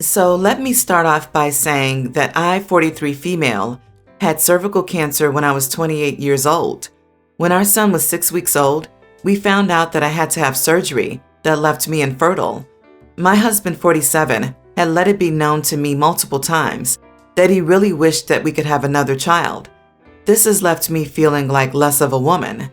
So let me start off by saying that I, 43 female, had cervical cancer when I was 28 years old. When our son was 6 weeks old, we found out that I had to have surgery that left me infertile. My husband, 47, had let it be known to me multiple times that he really wished that we could have another child. This has left me feeling like less of a woman.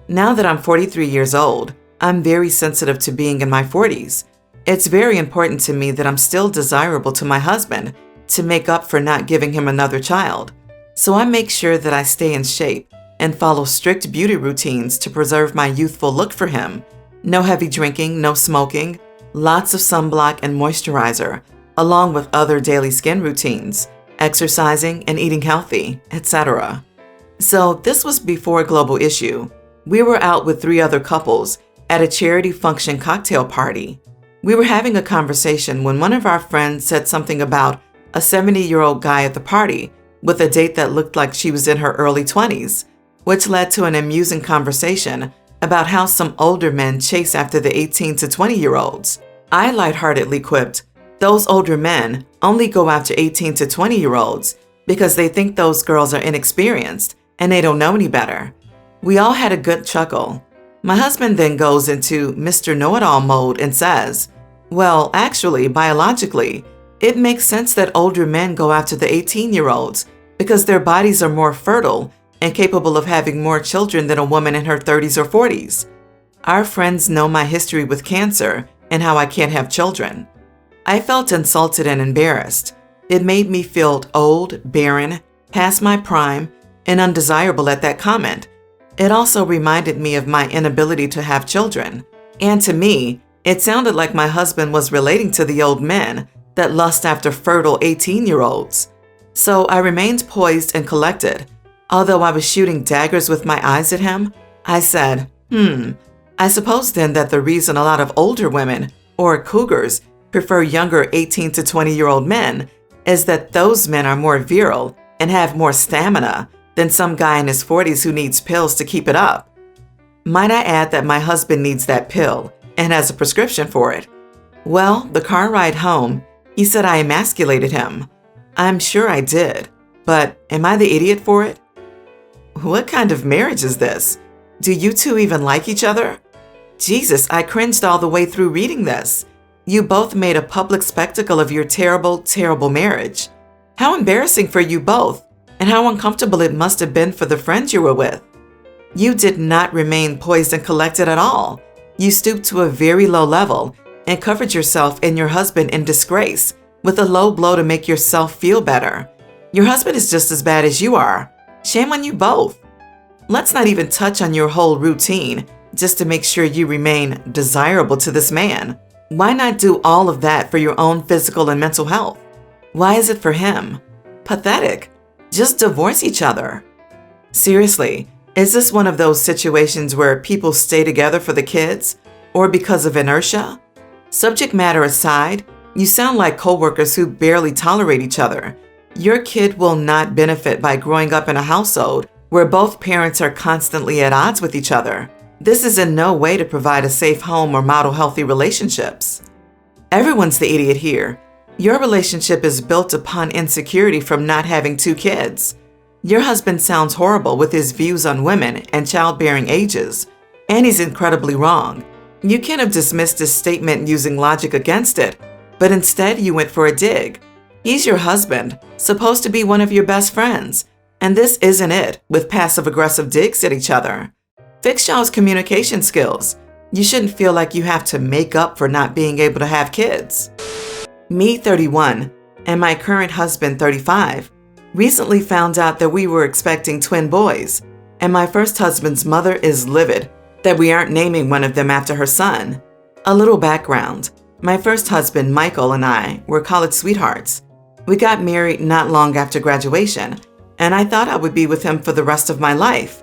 Now that I'm 43 years old, I'm very sensitive to being in my 40s. It's very important to me that I'm still desirable to my husband to make up for not giving him another child. So I make sure that I stay in shape and follow strict beauty routines to preserve my youthful look for him. No heavy drinking, no smoking, lots of sunblock and moisturizer, along with other daily skin routines, exercising and eating healthy, etc. So this was before Global Issue. We were out with 3 other couples at a charity function cocktail party. We were having a conversation when one of our friends said something about a 70-year-old guy at the party with a date that looked like she was in her early 20s, which led to an amusing conversation about how some older men chase after the 18 to 20-year-olds. I lightheartedly quipped, "Those older men only go after 18 to 20-year-olds because they think those girls are inexperienced and they don't know any better." We all had a good chuckle. My husband then goes into Mr. Know-it-all mode and says, "Well, actually, biologically, it makes sense that older men go after the 18-year-olds because their bodies are more fertile and capable of having more children than a woman in her 30s or 40s. Our friends know my history with cancer and how I can't have children." I felt insulted and embarrassed. It made me feel old, barren, past my prime, and undesirable at that comment. It also reminded me of my inability to have children. And to me, it sounded like my husband was relating to the old men that lust after fertile 18-year-olds. So I remained poised and collected. Although I was shooting daggers with my eyes at him, I said, I suppose then that the reason a lot of older women, or cougars, prefer younger 18 to 20-year-old men is that those men are more virile and have more stamina than some guy in his 40s who needs pills to keep it up. Might I add that my husband needs that pill and has a prescription for it? Well, the car ride home, he said I emasculated him. I'm sure I did, but am I the idiot for it? What kind of marriage is this? Do you two even like each other? Jesus, I cringed all the way through reading this. You both made a public spectacle of your terrible, terrible marriage. How embarrassing for you both, and how uncomfortable it must have been for the friends you were with. You did not remain poised and collected at all. You stooped to a very low level and covered yourself and your husband in disgrace with a low blow to make yourself feel better. Your husband is just as bad as you are. Shame on you both. Let's not even touch on your whole routine just to make sure you remain desirable to this man. Why not do all of that for your own physical and mental health? Why is it for him? Pathetic. Just divorce each other. Seriously, is this one of those situations where people stay together for the kids or because of inertia? Subject matter aside, you sound like coworkers who barely tolerate each other. Your kid will not benefit by growing up in a household where both parents are constantly at odds with each other. This is in no way to provide a safe home or model healthy relationships. Everyone's the idiot here. Your relationship is built upon insecurity from not having 2 kids. Your husband sounds horrible with his views on women and childbearing ages, and he's incredibly wrong. You can't have dismissed his statement using logic against it, but instead you went for a dig. He's your husband, supposed to be one of your best friends, and this isn't it with passive-aggressive digs at each other. Fix y'all's communication skills. You shouldn't feel like you have to make up for not being able to have kids. Me, 31, and my current husband, 35, recently found out that we were expecting twin boys, and my first husband's mother is livid that we aren't naming one of them after her son. A little background. My first husband, Michael, and I were college sweethearts. We got married not long after graduation, and I thought I would be with him for the rest of my life.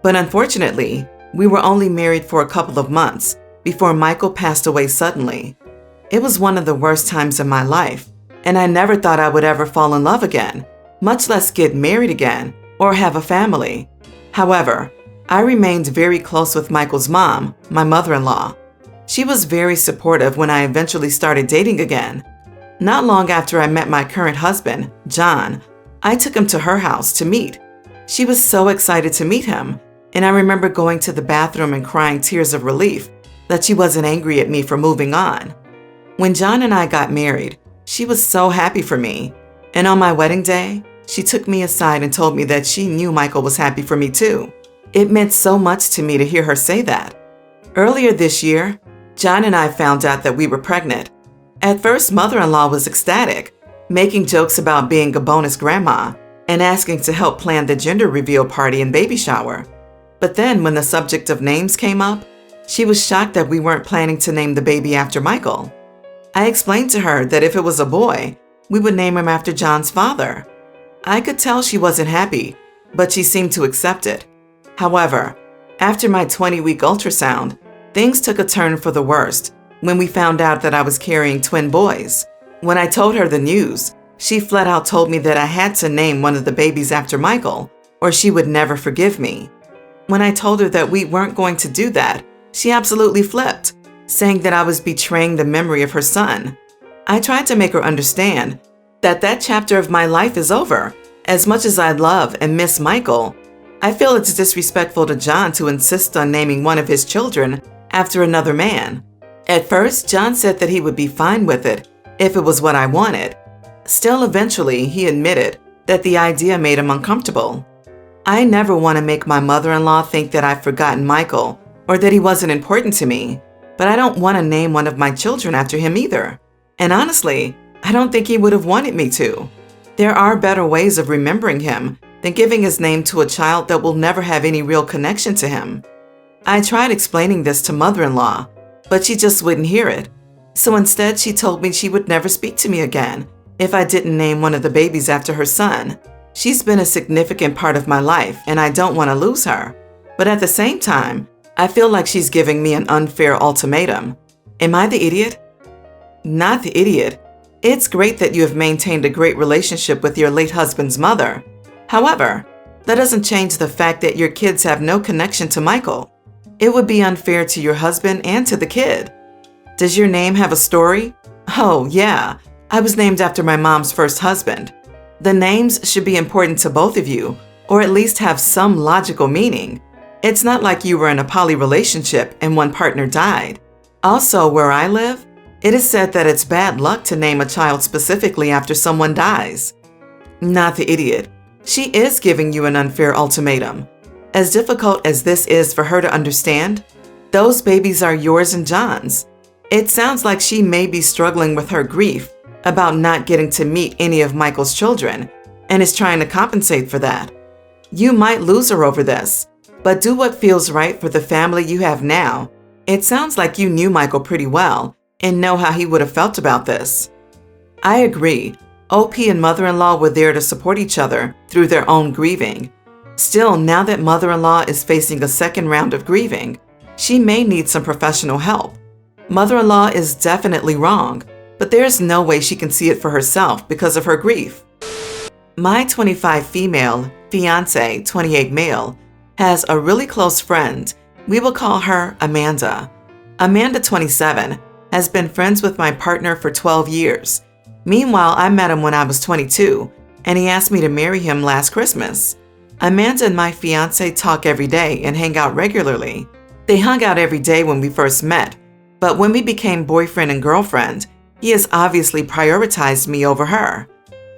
But unfortunately, we were only married for a couple of months before Michael passed away suddenly. It was one of the worst times in my life, and I never thought I would ever fall in love again, much less get married again or have a family. However, I remained very close with Michael's mom, my mother-in-law. She was very supportive when I eventually started dating again. Not long after I met my current husband, John, I took him to her house to meet. She was so excited to meet him, and I remember going to the bathroom and crying tears of relief that she wasn't angry at me for moving on. When John and I got married, she was so happy for me, and on my wedding day, she took me aside and told me that she knew Michael was happy for me too. It meant so much to me to hear her say that. Earlier this year, John and I found out that we were pregnant. At first, mother-in-law was ecstatic, making jokes about being a bonus grandma and asking to help plan the gender reveal party and baby shower. But then when the subject of names came up, she was shocked that we weren't planning to name the baby after Michael. I explained to her that if it was a boy, we would name him after John's father. I could tell she wasn't happy, but she seemed to accept it. However, after my 20-week ultrasound, things took a turn for the worst when we found out that I was carrying twin boys. When I told her the news, she flat out told me that I had to name one of the babies after Michael, or she would never forgive me. When I told her that we weren't going to do that, she absolutely flipped, saying that I was betraying the memory of her son. I tried to make her understand that that chapter of my life is over. As much as I love and miss Michael, I feel it's disrespectful to John to insist on naming one of his children after another man. At first, John said that he would be fine with it if it was what I wanted. Still, eventually, he admitted that the idea made him uncomfortable. I never want to make my mother-in-law think that I've forgotten Michael or that he wasn't important to me, but I don't want to name one of my children after him either. And honestly, I don't think he would have wanted me to. There are better ways of remembering him than giving his name to a child that will never have any real connection to him. I tried explaining this to mother-in-law, but she just wouldn't hear it. So instead, she told me she would never speak to me again if I didn't name one of the babies after her son. She's been a significant part of my life, and I don't want to lose her. But at the same time, I feel like she's giving me an unfair ultimatum. Am I the idiot? Not the idiot. It's great that you have maintained a great relationship with your late husband's mother. However, that doesn't change the fact that your kids have no connection to Michael. It would be unfair to your husband and to the kid. Does your name have a story? Oh, yeah. I was named after my mom's first husband. The names should be important to both of you, or at least have some logical meaning. It's not like you were in a poly relationship and one partner died. Also, where I live, it is said that it's bad luck to name a child specifically after someone dies. Not the idiot. She is giving you an unfair ultimatum. As difficult as this is for her to understand, those babies are yours and John's. It sounds like she may be struggling with her grief about not getting to meet any of Michael's children and is trying to compensate for that. You might lose her over this, but do what feels right for the family you have now. It sounds like you knew Michael pretty well and know how he would have felt about this. I agree. OP and mother-in-law were there to support each other through their own grieving. Still, now that mother-in-law is facing a second round of grieving, she may need some professional help. Mother-in-law is definitely wrong, but there's no way she can see it for herself because of her grief. My 25 female, fiance, 28 male, has a really close friend. We will call her Amanda. Amanda, 27, has been friends with my partner for 12 years. Meanwhile, I met him when I was 22, and he asked me to marry him last Christmas. Amanda and my fiance talk every day and hang out regularly. They hung out every day when we first met, but when we became boyfriend and girlfriend, he has obviously prioritized me over her.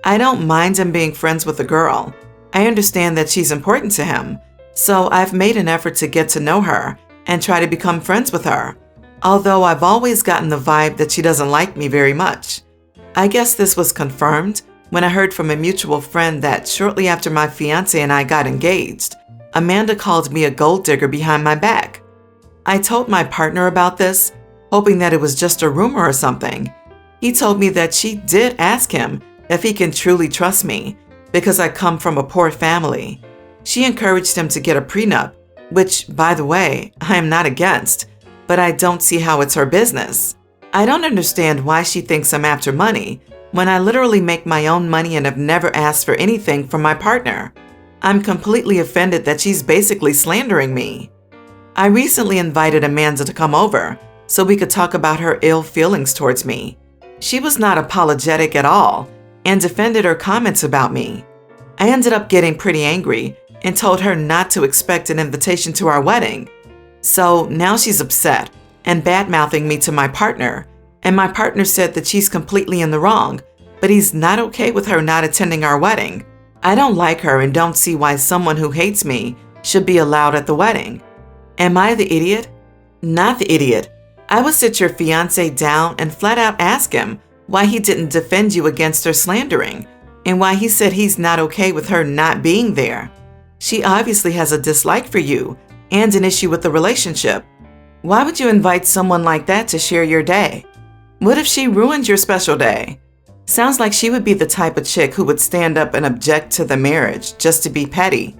I don't mind him being friends with a girl. I understand that she's important to him, so I've made an effort to get to know her and try to become friends with her, although I've always gotten the vibe that she doesn't like me very much. I guess this was confirmed when I heard from a mutual friend that shortly after my fiance and I got engaged, Amanda called me a gold digger behind my back. I told my partner about this, hoping that it was just a rumor or something. He told me that she did ask him if he can truly trust me because I come from a poor family. She encouraged him to get a prenup, which, by the way, I am not against, but I don't see how it's her business. I don't understand why she thinks I'm after money when I literally make my own money and have never asked for anything from my partner. I'm completely offended that she's basically slandering me. I recently invited Amanda to come over so we could talk about her ill feelings towards me. She was not apologetic at all and defended her comments about me. I ended up getting pretty angry and told her not to expect an invitation to our wedding. So now she's upset and bad-mouthing me to my partner, and my partner said that she's completely in the wrong, but he's not okay with her not attending our wedding. I don't like her and don't see why someone who hates me should be allowed at the wedding. Am I the idiot? Not the idiot. I would sit your fiancé down and flat out ask him why he didn't defend you against her slandering and why he said he's not okay with her not being there. She obviously has a dislike for you and an issue with the relationship. Why would you invite someone like that to share your day? What if she ruined your special day? Sounds like she would be the type of chick who would stand up and object to the marriage just to be petty.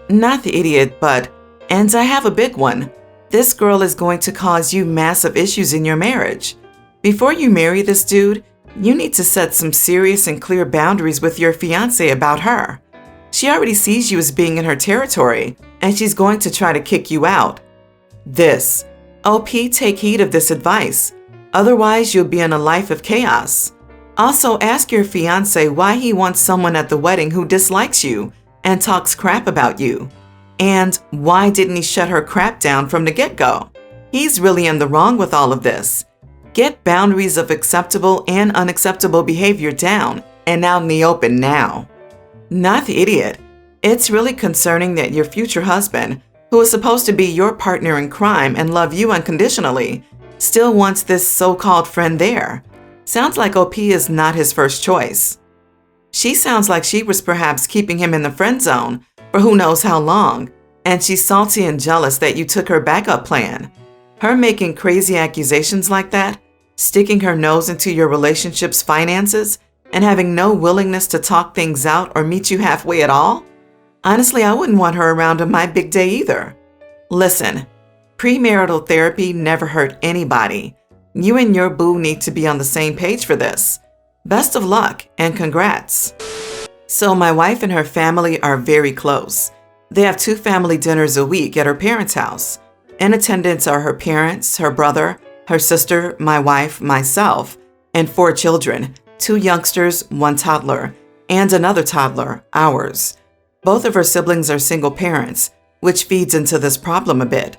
Not the idiot, and I have a big one. This girl is going to cause you massive issues in your marriage. Before you marry this dude, you need to set some serious and clear boundaries with your fiancé about her. She already sees you as being in her territory, and she's going to try to kick you out. OP, take heed of this advice. Otherwise, you'll be in a life of chaos. Also, ask your fiancé why he wants someone at the wedding who dislikes you and talks crap about you. And why didn't he shut her crap down from the get-go? He's really in the wrong with all of this. Get boundaries of acceptable and unacceptable behavior down and out in the open now. Not the idiot. It's really concerning that your future husband, who is supposed to be your partner in crime and love you unconditionally, still wants this so-called friend there. Sounds like OP is not his first choice. She sounds like she was perhaps keeping him in the friend zone for who knows how long, and she's salty and jealous that you took her backup plan. Her making crazy accusations like that, sticking her nose into your relationship's finances, and having no willingness to talk things out or meet you halfway at all? Honestly, I wouldn't want her around on my big day either. Listen, premarital therapy never hurt anybody. You and your boo need to be on the same page for this. Best of luck and congrats. So my wife and her family are very close. They have 2 family dinners a week at her parents' house. In attendance are her parents, her brother, her sister, my wife, myself, and 4 children, 2 youngsters, 1 toddler, and another toddler, ours. Both of her siblings are single parents, which feeds into this problem a bit.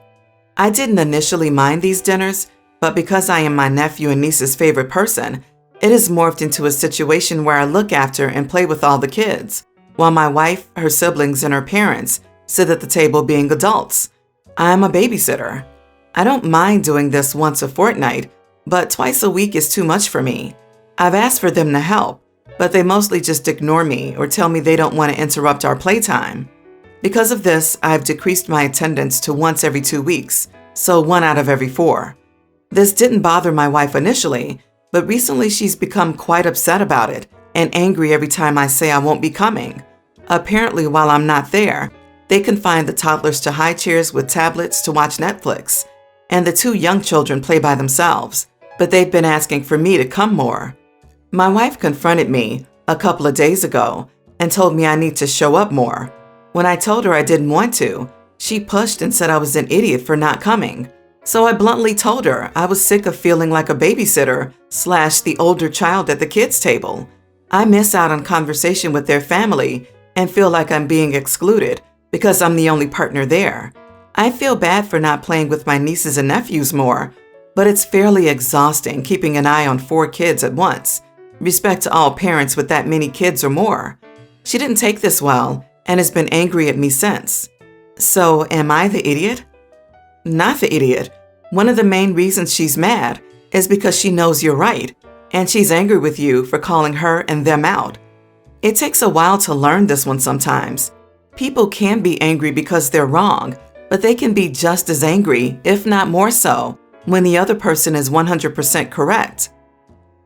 I didn't initially mind these dinners, but because I am my nephew and niece's favorite person, it has morphed into a situation where I look after and play with all the kids, while my wife, her siblings, and her parents sit at the table being adults. I'm a babysitter. I don't mind doing this once a fortnight, but twice a week is too much for me. I've asked for them to help, but they mostly just ignore me or tell me they don't want to interrupt our playtime. Because of this, I've decreased my attendance to once every 2 weeks, so 1 out of every 4. This didn't bother my wife initially, but recently she's become quite upset about it and angry every time I say I won't be coming. Apparently, while I'm not there, they confine the toddlers to high chairs with tablets to watch Netflix, and the 2 young children play by themselves, but they've been asking for me to come more. My wife confronted me a couple of days ago and told me I need to show up more. When I told her I didn't want to, she pushed and said I was an idiot for not coming. So I bluntly told her I was sick of feeling like a babysitter / the older child at the kids' table. I miss out on conversation with their family and feel like I'm being excluded because I'm the only partner there. I feel bad for not playing with my nieces and nephews more, but it's fairly exhausting keeping an eye on 4 kids at once. Respect to all parents with that many kids or more. She didn't take this well and has been angry at me since. So am I the idiot? Not the idiot. One of the main reasons she's mad is because she knows you're right, and she's angry with you for calling her and them out. It takes a while to learn this one sometimes. People can be angry because they're wrong, but they can be just as angry, if not more so, when the other person is 100% correct.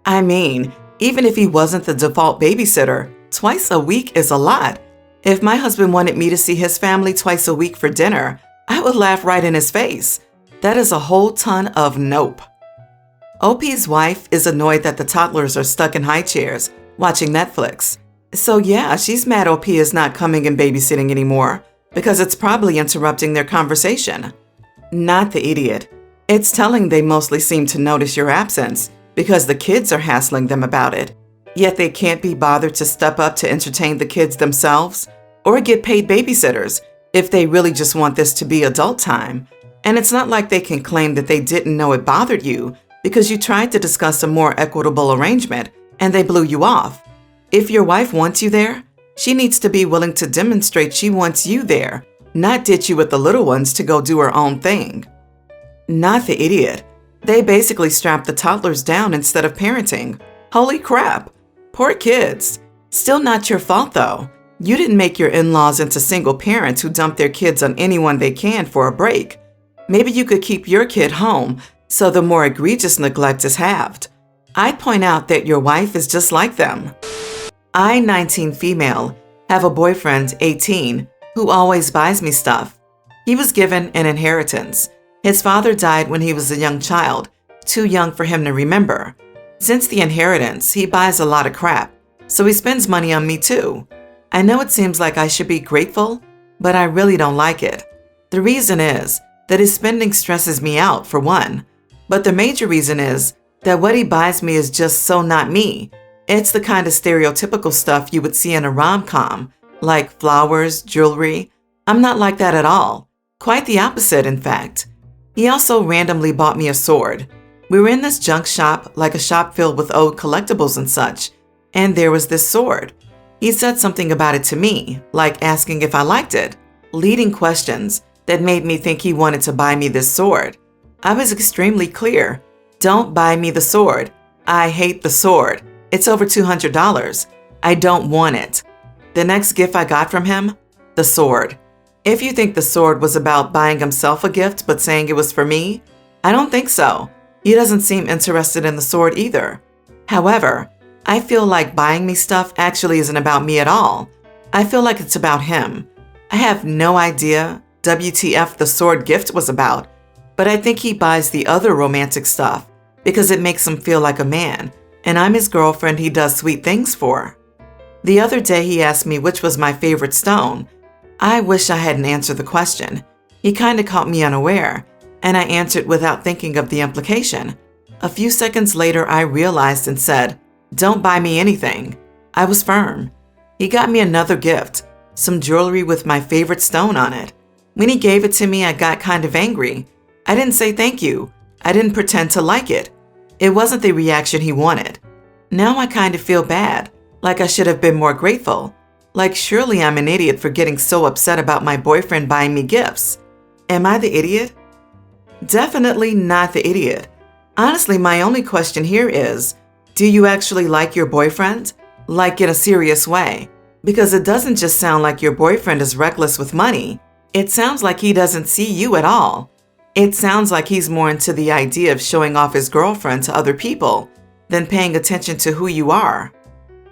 I mean, even if he wasn't the default babysitter, twice a week is a lot. If my husband wanted me to see his family twice a week for dinner, I would laugh right in his face. That is a whole ton of nope. OP's wife is annoyed that the toddlers are stuck in high chairs watching Netflix. So yeah, she's mad OP is not coming and babysitting anymore because it's probably interrupting their conversation. Not the idiot. It's telling they mostly seem to notice your absence because the kids are hassling them about it. Yet they can't be bothered to step up to entertain the kids themselves or get paid babysitters if they really just want this to be adult time. And it's not like they can claim that they didn't know it bothered you because you tried to discuss a more equitable arrangement and they blew you off. If your wife wants you there, she needs to be willing to demonstrate she wants you there, not ditch you with the little ones to go do her own thing. Not the idiot. They basically strapped the toddlers down instead of parenting. Holy crap. Poor kids. Still not your fault though. You didn't make your in-laws into single parents who dump their kids on anyone they can for a break. Maybe you could keep your kid home so the more egregious neglect is halved. I'd point out that your wife is just like them. I, 19 female, have a boyfriend, 18, who always buys me stuff. He was given an inheritance. His father died when he was a young child, too young for him to remember. Since the inheritance, he buys a lot of crap, so he spends money on me too. I know it seems like I should be grateful, but I really don't like it. The reason is that his spending stresses me out, for one. But the major reason is that what he buys me is just so not me. It's the kind of stereotypical stuff you would see in a rom-com, like flowers, jewelry. I'm not like that at all. Quite the opposite, in fact. He also randomly bought me a sword. We were in this junk shop, like a shop filled with old collectibles and such, and there was this sword. He said something about it to me, like asking if I liked it, leading questions that made me think he wanted to buy me this sword. I was extremely clear. Don't buy me the sword. I hate the sword. It's over $200. I don't want it. The next gift I got from him? The sword. If you think the sword was about buying himself a gift but saying it was for me, I don't think so. He doesn't seem interested in the sword either. However, I feel like buying me stuff actually isn't about me at all. I feel like it's about him. I have no idea WTF the sword gift was about, but I think he buys the other romantic stuff because it makes him feel like a man, and I'm his girlfriend he does sweet things for. The other day he asked me which was my favorite stone. I wish I hadn't answered the question. He kind of caught me unaware, and I answered without thinking of the implication. A few seconds later, I realized and said, "Don't buy me anything." I was firm. He got me another gift, some jewelry with my favorite stone on it. When he gave it to me, I got kind of angry. I didn't say thank you. I didn't pretend to like it. It wasn't the reaction he wanted. Now I kind of feel bad, like I should have been more grateful. Like surely I'm an idiot for getting so upset about my boyfriend buying me gifts. Am I the idiot? Definitely not the idiot. Honestly, my only question here is, do you actually like your boyfriend? Like in a serious way? Because it doesn't just sound like your boyfriend is reckless with money. It sounds like he doesn't see you at all. It sounds like he's more into the idea of showing off his girlfriend to other people than paying attention to who you are.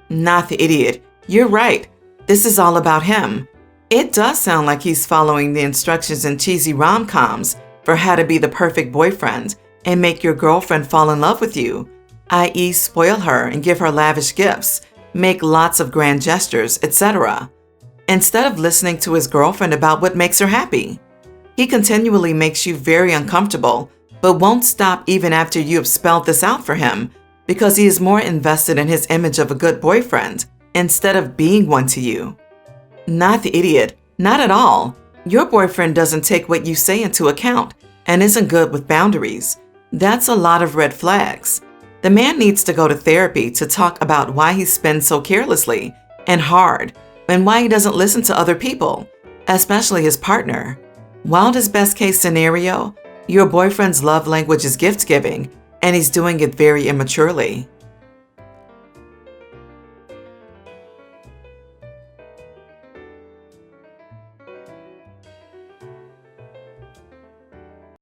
Not the idiot. You're right. This is all about him. It does sound like he's following the instructions in cheesy rom-coms for how to be the perfect boyfriend and make your girlfriend fall in love with you, i.e. spoil her and give her lavish gifts, make lots of grand gestures, etc., instead of listening to his girlfriend about what makes her happy. He continually makes you very uncomfortable, but won't stop even after you have spelled this out for him because he is more invested in his image of a good boyfriend instead of being one to you. Not the idiot. Not at all. Your boyfriend doesn't take what you say into account and isn't good with boundaries. That's a lot of red flags. The man needs to go to therapy to talk about why he spends so carelessly and hard and why he doesn't listen to other people, especially his partner. Wildest best case scenario, your boyfriend's love language is gift giving and he's doing it very immaturely.